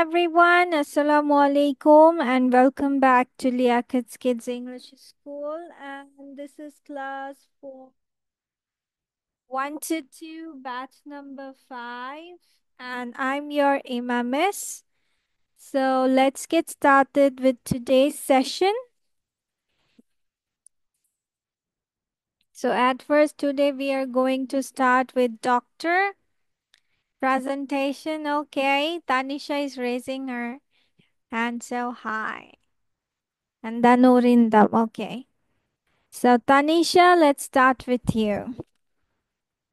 everyone. Assalamu alaikum and welcome back to Liakat's Kids English School. And this is class for 1 to 2, batch number 5. And I'm your Imamis. So let's get started with today's session. So at first today we are going to start with doctor presentation. Okay, Tanisha is raising her hand so high. And then Orindam. Okay. So, Tanisha, let's start with you.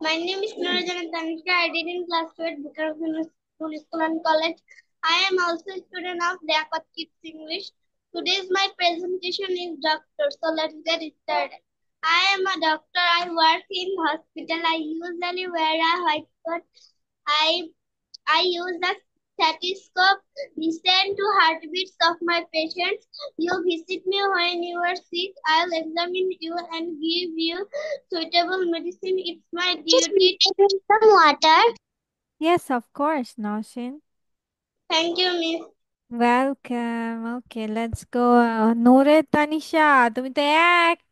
My name is Nurajan Tanisha. I did in class 2 at Bikram School and College. I am also a student of Liaquat Kids English. Today's my presentation is doctor. So let's get started. I am a doctor. I work in hospital. I usually wear a white coat. I I use the stethoscope, listen to heartbeats of my patients. You visit me when you are sick. I'll examine you and give you suitable medicine. It's my duty to drink some water. Yes, of course, Noshin. Thank you, Miss. Welcome. Okay, let's go. নোরে Tanisha তুমি তো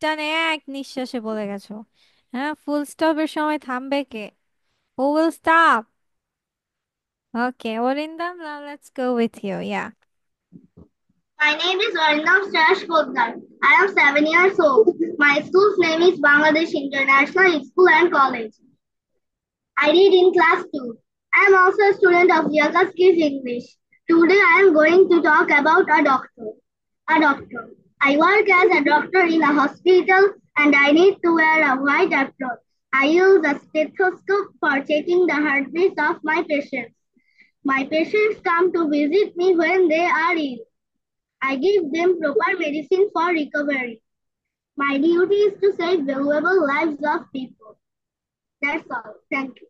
টানে এক নিঃশ্বাসে বলে গেছো। হ্যাঁ, ফুল স্টপের সময় থামবে কে? Who will stop? Okay, Orindam, now let's go with you. Yeah. My name is Arnav Sash Poddar. I am 7 years old. My school's name is Bangladesh International School and College. I read in class 2. I am also a student of Yoga Skills English. Today I am going to talk about a doctor. A doctor. I work as a doctor in a hospital and I need to wear a white apron. I use a stethoscope for checking the heartbeats of my patients. My patients come to visit me when they are ill. I give them proper medicine for recovery. My duty is to save valuable lives of people. That's all. Thank you.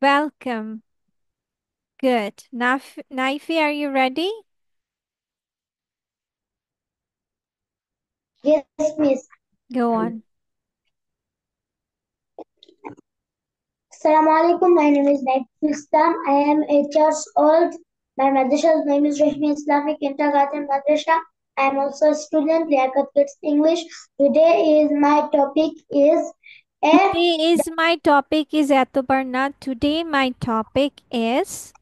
Welcome. Good. Naifi, are you ready? Yes, miss. Go on. Assalamu alaikum. My name is Naif Islam. I am 8 years old. My madrasa's name is Rahmi Islamic Kindergarten Madrasa. I am also a student, Liaquat Kids English. Today is my topic is a Today is my topic is Atoparna. Today my topic is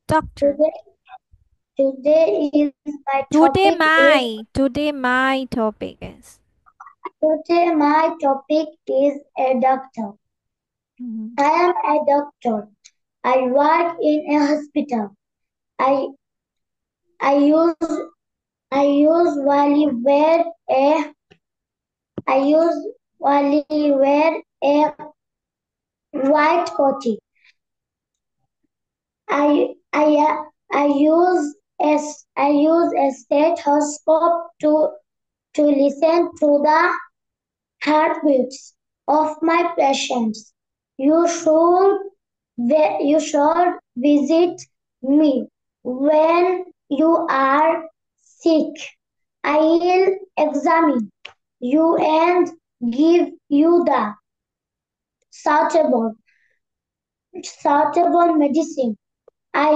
doctor. today is my Today topic is my topic is. today my topic is a doctor. Mhm. I am a doctor. I work in a hospital. I I use I usually wear a I usually wear a white coat. I use a stethoscope to listen to the heartbeats of my patients. You should you should visit me when you are sick. I will examine you and give you the suitable suitable medicine. I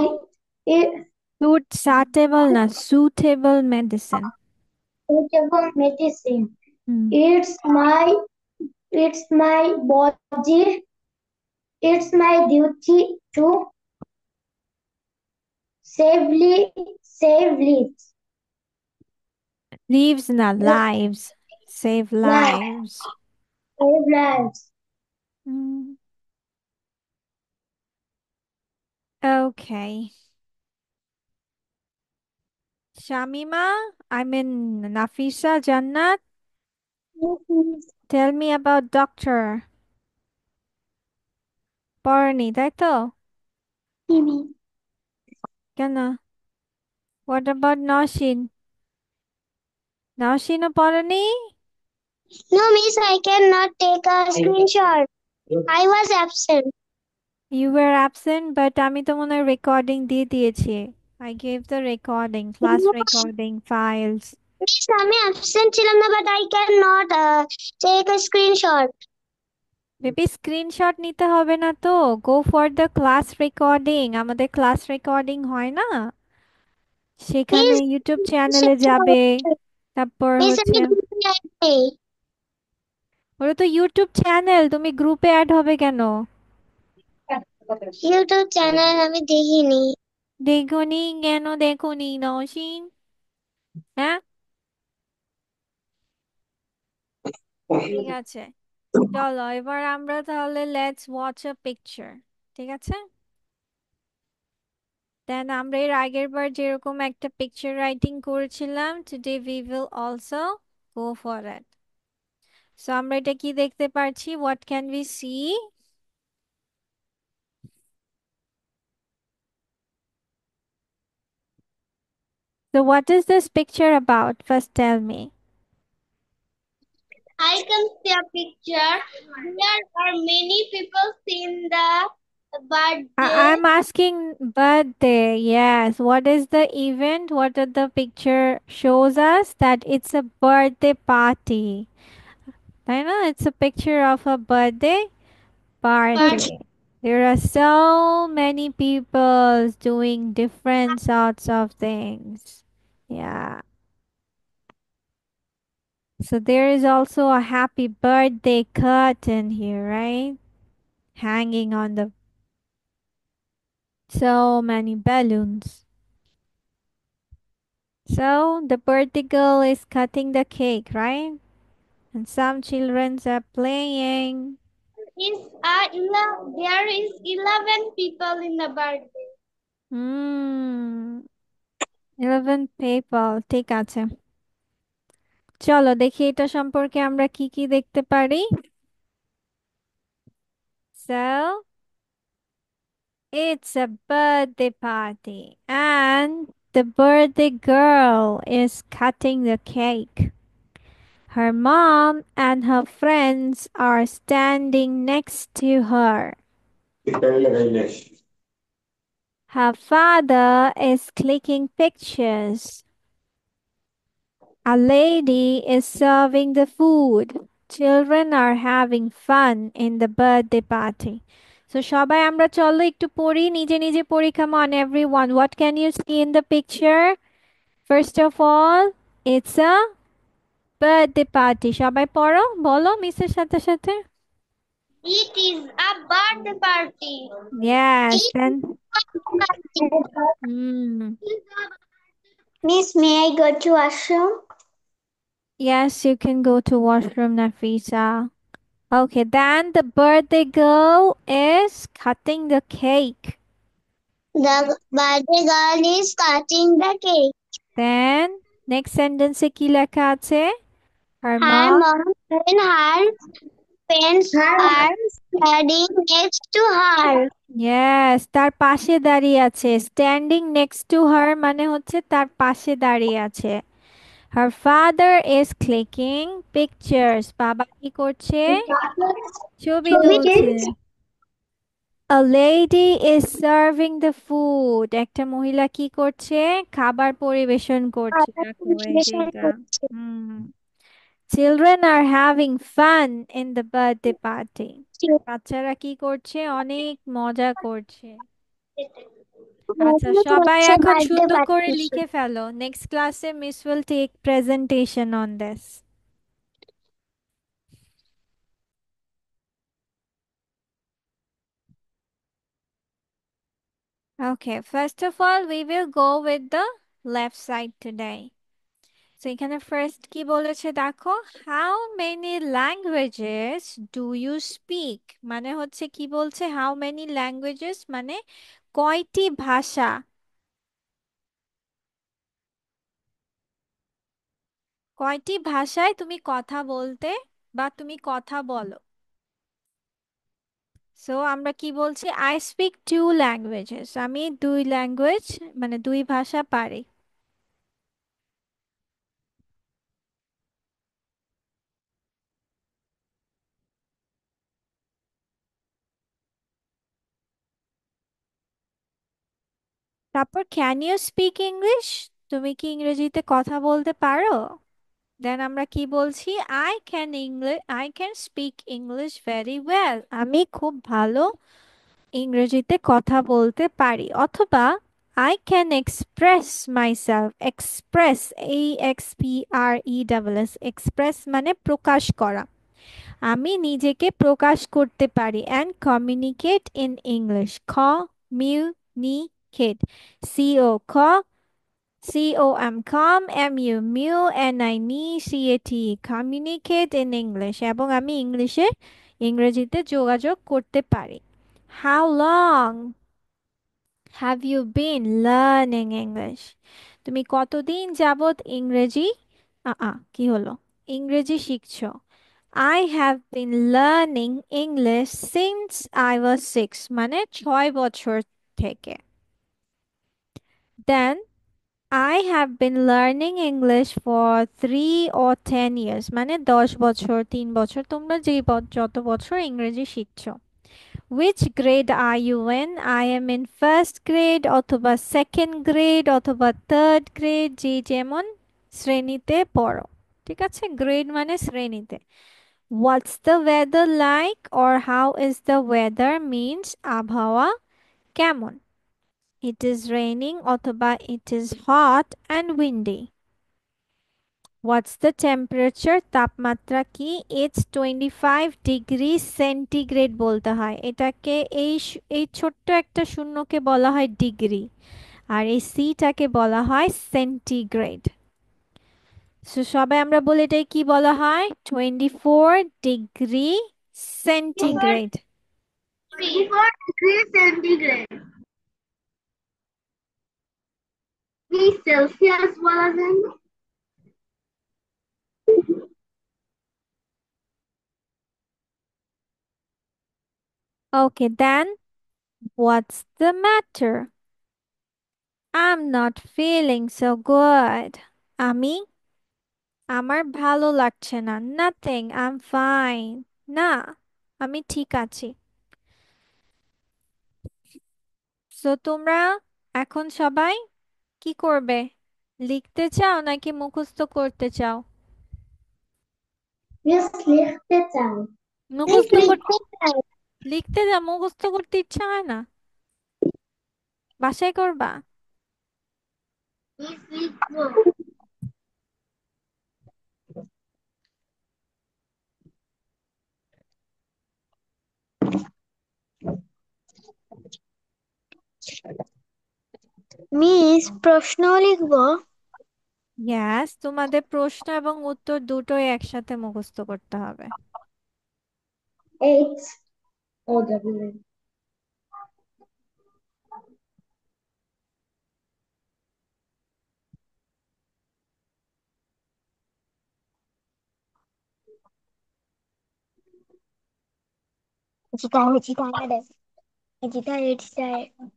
Suitable medicine. suitable medicine. Hmm. It's my body. It's my duty to save lives. Leaves na lives. Save Lives. lives. Save lives. Hmm. Okay. Shamima, Nafisa Jannat, tell me about doctor. পড়নি তাই তো? কেন? What about Noshin? Noshinও পড়নি? No, miss, I cannot take a screenshot. I was absent. You were absent, but আমি তো মনে হয় recording দিয়ে দিয়েছি। I gave the recording, class No, recording files. miss, আমি absent ছিলাম না, but I cannot take a screenshot. Baby screenshot নিতে হবে না তো, go for the class recording. আমাদের ক্লাস রেকর্ডিং হয় না, সেখানে মিস ইউটিউব কিসের চ্যানেলে যাবে। সমস্যা? তারপর মিস হচ্ছে আমি গ্রুপে অ্যাড নেই। ওটা তো ইউটিউব চ্যানেল, তুমি গ্রুপে অ্যাড হবে কেন? ইউটিউব চ্যানেল আমি দেখিনি। দেখনি কেন? দেখনি নসীন? হ্যাঁ, ঠিক আছে। চলো এবার আমরা তাহলে লেটস ওয়াচ আ পিকচার। ঠিক আছে, দেন আমরা এর আগের বার যেরকম একটা পিকচার রাইটিং করেছিলাম, today we will also go for it. So আমরা এটা কি দেখতে পাচ্ছি? What can we see? So what is this picture about? First tell me. I can see a picture. There are many people in the birthday. I'm asking birthday. Yes. What is the event? What are the picture shows us? That it's a birthday party. I know it's a picture of a birthday But party. There are so many people doing different sorts of things. Yeah. So there is also a happy birthday curtain here, right? Hanging on the so many balloons. So the birthday girl is cutting the cake, right? And some children are playing. there is 11 people in the birthday. Hmm. 11 people. ঠিক আছে। চলো দেখি এটা সম্পর্কে আমরা কি কি দেখতে পারি। So it's a birthday party and the birthday girl is cutting the cake. Her mom and her friends are standing next to her. Her father is clicking pictures. A lady is serving the food. Children are having fun in the birthday party. So সবাই আমরা চলো একটু পড়ি, নিজে নিজে পড়ি। Come on everyone. What can you see in the picture? First of all, it's a birthday party. সবাই পড়ো, বলো মিসের সাথে সাথে। It is a birthday party. Yes, It is then. a birthday party. Hmm. Miss, may I go to washroom? Yes, you can go to washroom, Nafisa. Okay, then the birthday girl is cutting the cake. The birthday girl is cutting the cake. Then next sentence এ কি লেখা আছে? Her Her mom. mom and her friends are standing next to her. Yes, তার পাশে দাঁড়িয়ে আছে। Standing next to her মানে হচ্ছে তার পাশে দাঁড়িয়ে আছে। Her father is clicking pictures. বাবা কি করছে? ছবি তুলছে। A lady is serving the food. একটা মহিলা কি করছে? খাবার পরিবেশন করছে। দেখো এই যে এটা। হুম। Children are having fun in the birthday party. বাচ্চারা কি করছে? অনেক মজা করছে। আচ্ছা সবাই এখন birthday সুন্দর করে party. লিখে ফেলো। নেক্সট ক্লাসে miss will take presentation on this. Okay, first of all, we will go with the left side today. So এখানে ফার্স্ট কি বলেছে দেখো, how many languages do you speak. মানে হচ্ছে কি বলছে, হাউ মেনি ল্যাঙ্গুয়েজেস মানে কয়টি ভাষা, কয়টি ভাষায় তুমি কথা বলতে বা তুমি কথা বলো। সো আমরা কি বলছি, আই স্পিক টু ল্যাঙ্গুয়েজেস, আমি দুই ল্যাঙ্গুয়েজ মানে দুই ভাষা পারি। তারপর ক্যান ইউ স্পিক ইংলিশ, তুমি কি ইংরেজিতে কথা বলতে পারো। দেন আমরা কি বলছি, I can speak English very well, আমি খুব ভালো ইংরেজিতে কথা বলতে পারি। অথবা I can express myself. Express, EXPRESS, express মানে প্রকাশ করা। আমি নিজেকে প্রকাশ করতে পারি and communicate in English. Communicate, CO, com, mu, CAT, communicate in English, এবং আমি ইংরেজিতে যোগাযোগ করতে পারি। How long have you been learning English? তুমি কতদিন যাবত ইংরেজি কি হলো, ইংরেজি শিখছো? I have been learning English since I was 6, মানে 6 বছর থেকে। Then I have been learning English for 3 or 10 years, মানে 10 বছর, 3 বছর, তোমরা যত বছর ইংরেজি শিখছো। Which grade are you in? I am in first grade অথবা second grade অথবা third grade, যে যেমন শ্রেণীতে পড়ো। ঠিক আছে, গ্রেড মানে শ্রেণীতে। What's the weather like or how is the weather means আবহাওয়া কেমন। It is raining অথবা it is hot and windy. What's the temperature? তাপমাত্রা কি? It's 25 degrees centigrade বলতে হয়। এটাকে এই ছোট্ট একটা শূন্যকে বলা হয় ডিগ্রি, আর এই সিটাকে বলা হয় সেন্টিগ্রেড। সো সবাই আমরা বলি এটাই কি বলা হয়? 24 ডিগ্রি সেন্টিগ্রেড। 24 degrees centigrade. কি সেলসিয়াস বলা যায় না? Okay, then what's the matter? I'm not feeling so good. আমি আমার ভালো লাগছে না। Nothing, I'm fine. না, আমি ঠিক আছি। সো তোমরা এখন সবাই কি করবে? লিখতে চাও নাকি মুখস্থ করতে চাও? মিস লিখতে চাই। মুখস্থ কর, লিখতে চাই। লিখতে যা, মুখস্থ করতে ইচ্ছা হয় না? বাসায় করবা? মিস লিখবো। মিস প্রশ্ন লিখবো। ইয়েস, তোমাদের প্রশ্ন এবং উত্তর দুটোই একসাথে মুখস্থ করতে হবে। HOW Vegetarian. Vegetarian.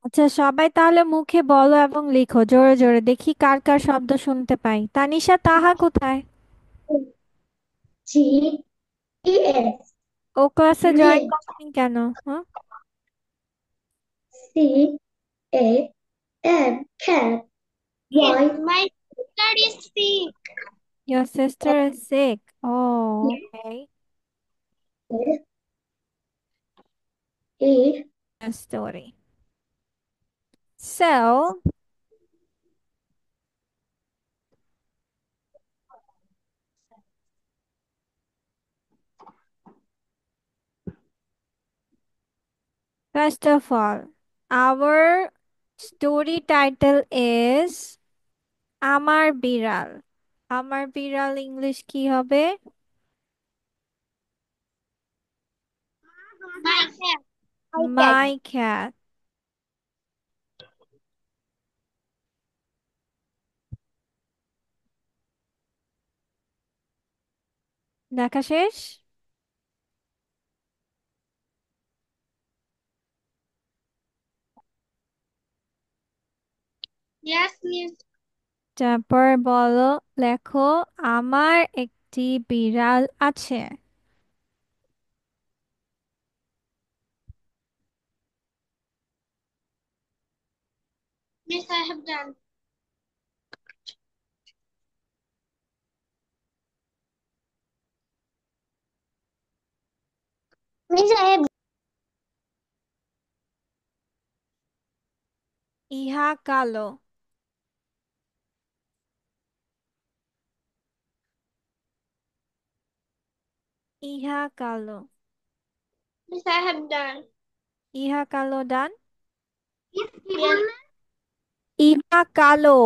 আচ্ছা, সবাই তাহলে মুখে বলো এবং লিখো জোরে জোরে, দেখি কার কার শব্দ শুনতে পাই। তানিশা, তাহা কোথায়? GES. ও ক্লাসে জয়েন Village. করেনি কেন? হ্যাঁ, CAN. Cat. Yes, my sister is sick. your sister is sick. Oh, okay. A. A story. So, first of all, our story title is আমার বিড়াল। আমার বিড়াল ইংলিশ কি হবে? My cat. My cat. My cat। লেখা শেষ? Yes, miss. তারপর বলো, লেখো আমার একটি বিড়াল আছে। Miss, I have done. Miss, I have. ইহা কালো। ইহা কালো। Miss, I have done. ইহা কালো ডান। Miss, কি বললেন? ইহা কালো।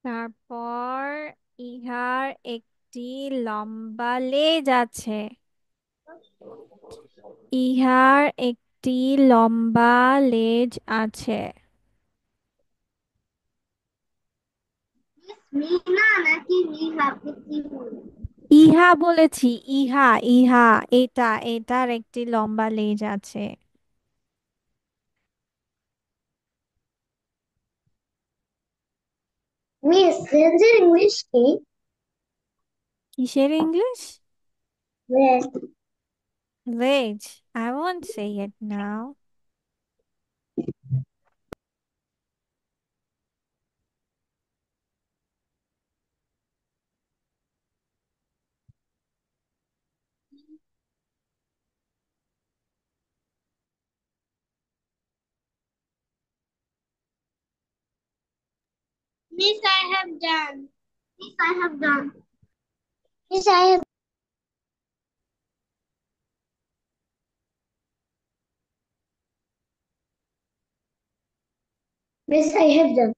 তারপর ইহার একটি লম্বা লেজ আছে। ইহার একটি লম্বা লেজ আছে। মিনা নাকি মিহা আপনি কি বললেন? ইহা বলেছি, ইহা ইহা, এটার একটি লম্বা লেজ আছে। মিস রেঞ্জের ইংলিশ কি? কিসের English? Range. Ledge. I won't say it now. Miss, I have done. Miss, I have done. Miss, I have. Miss, I have done.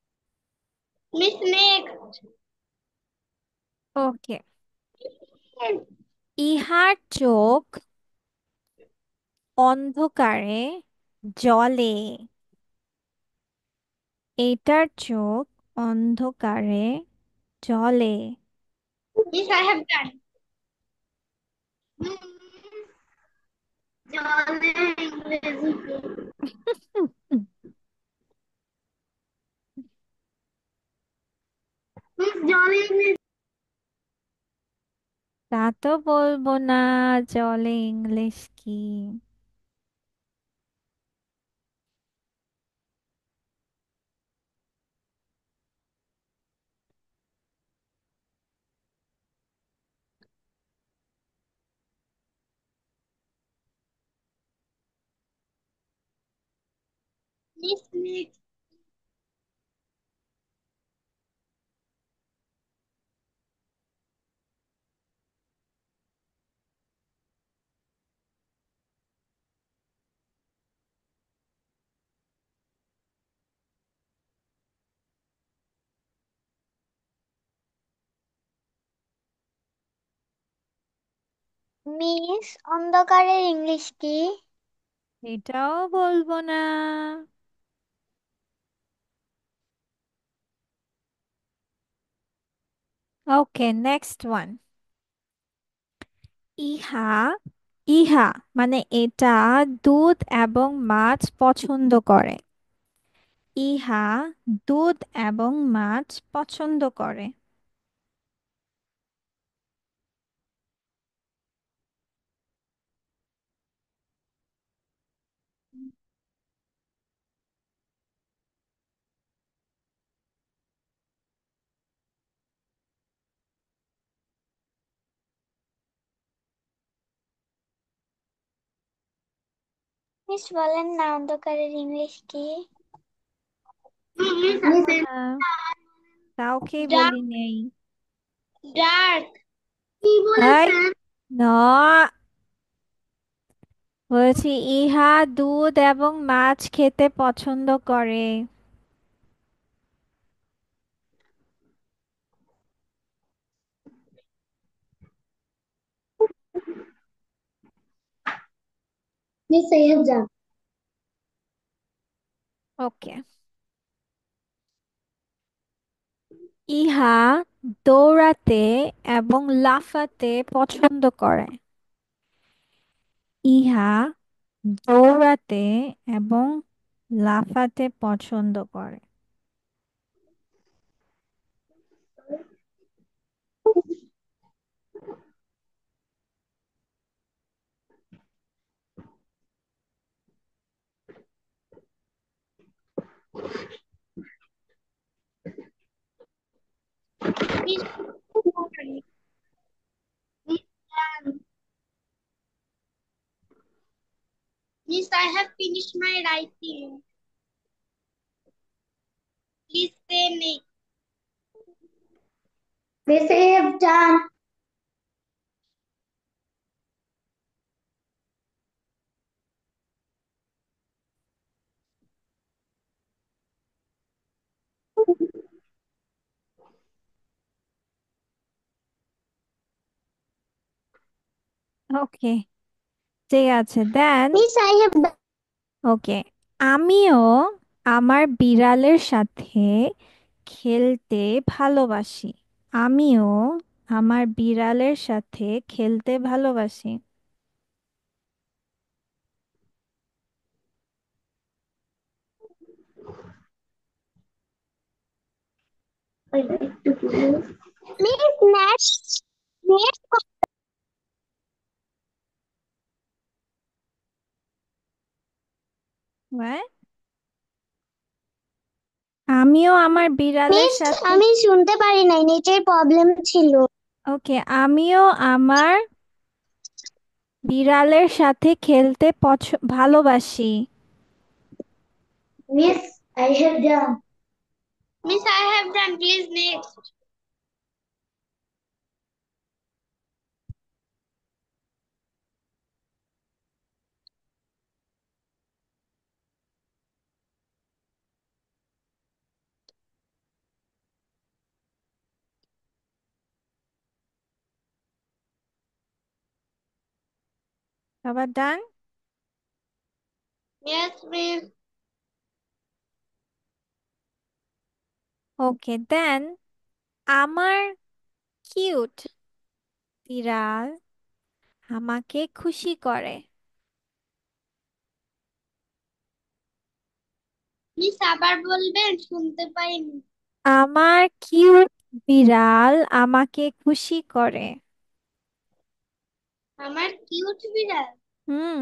Miss, next. Okay. ইহার চোখ অন্ধকারে জ্বলে। এটার চোখ অন্ধকারে জ্বলে। Miss, I have done. Miss, জলের ইংরেজি কি? মিস, জলের ইংরেজি। তা তো বলবো না, জলে ইংলিশ কি। Miss, next. মিস অন্ধকারের ইংলিশ কি? এটাও বলবো না। ওকে, নেক্সট ওয়ান। ইহা ইহা মানে এটা দুধ এবং মাছ পছন্দ করে। ইহা দুধ এবং মাছ পছন্দ করে। মিস বলেন না অন্ধকারের ইংলিশ কি? বলবো না, কাউকেই বলি নেই। ডার্ক। কি এই বলেছেন? না, বলছি ইহা দুধ এবং মাছ খেতে পছন্দ করে। Miss, I have done. ওকে। ইহা দৌড়াতে এবং লাফাতে পছন্দ করে। ইহা দৌড়াতে এবং লাফাতে পছন্দ করে। Miss Miss, I have finished my writing. Please say next. Miss, I have done. ওকে, ঠিক আছে। দেন Miss, I have done. ওকে, আমিও আমার বিড়ালের সাথে খেলতে ভালোবাসি। আমিও আমার বিড়ালের সাথে খেলতে ভালোবাসি। I like to do. Miss, next. What? আমিও আমার বিড়ালের মিস, সাথে আমি শুনতে পারি নাই, নেটের প্রবলেম ছিল। ওকে, আমিও আমার বিড়ালের সাথে খেলতে ভালোবাসি। Miss, I have done. Miss, I have done. Please next. সবার ডান? Yes, miss. ওকে, দেন আমার কিউট বিড়াল আমাকে খুশি করে। মিস, আবার বলবেন, শুনতে পাইনি। আমার কিউট বিড়াল আমাকে খুশি করে। আমার কিউট বিড়াল। হুম।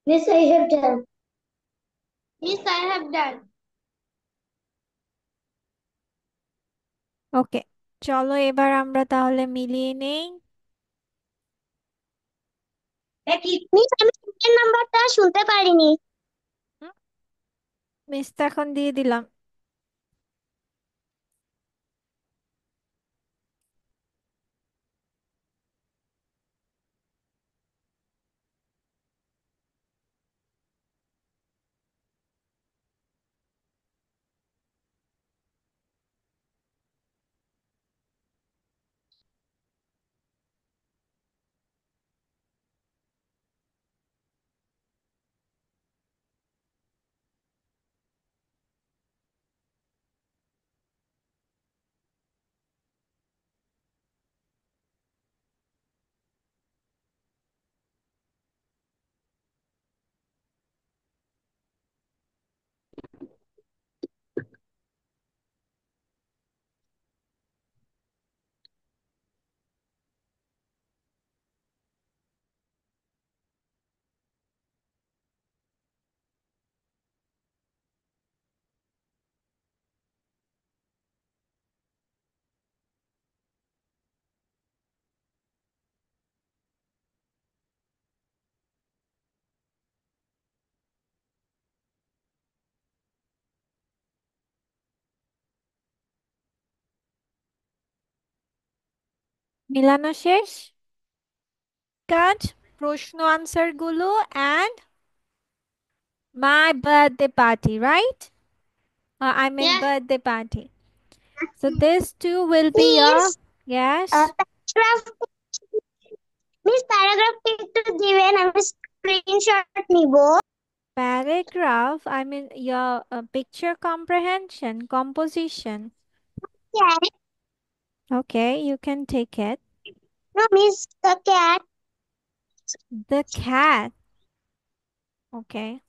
Miss, I have done. Miss, I have done. ওকে, চলো এবার আমরা তাহলে মিলিয়ে নেই। মিস, আমি সেকেন্ড নাম্বারটা শুনতে পারিনি। মিস তো এখন দিয়ে দিলাম। মিলানো শেষ। কাজ, প্রশ্ন আনসার গুলো and my birthday party, right? I mean Yes, birthday party. So this too will be your, miss. yes, paragraph miss, প্যারাগ্রাফটা একটু দিবেন, আমি স্ক্রিনশট নিব। paragraph. I mean your picture comprehension, composition. Cat, Okay, you can take it. No miss, the cat. The cat. Okay.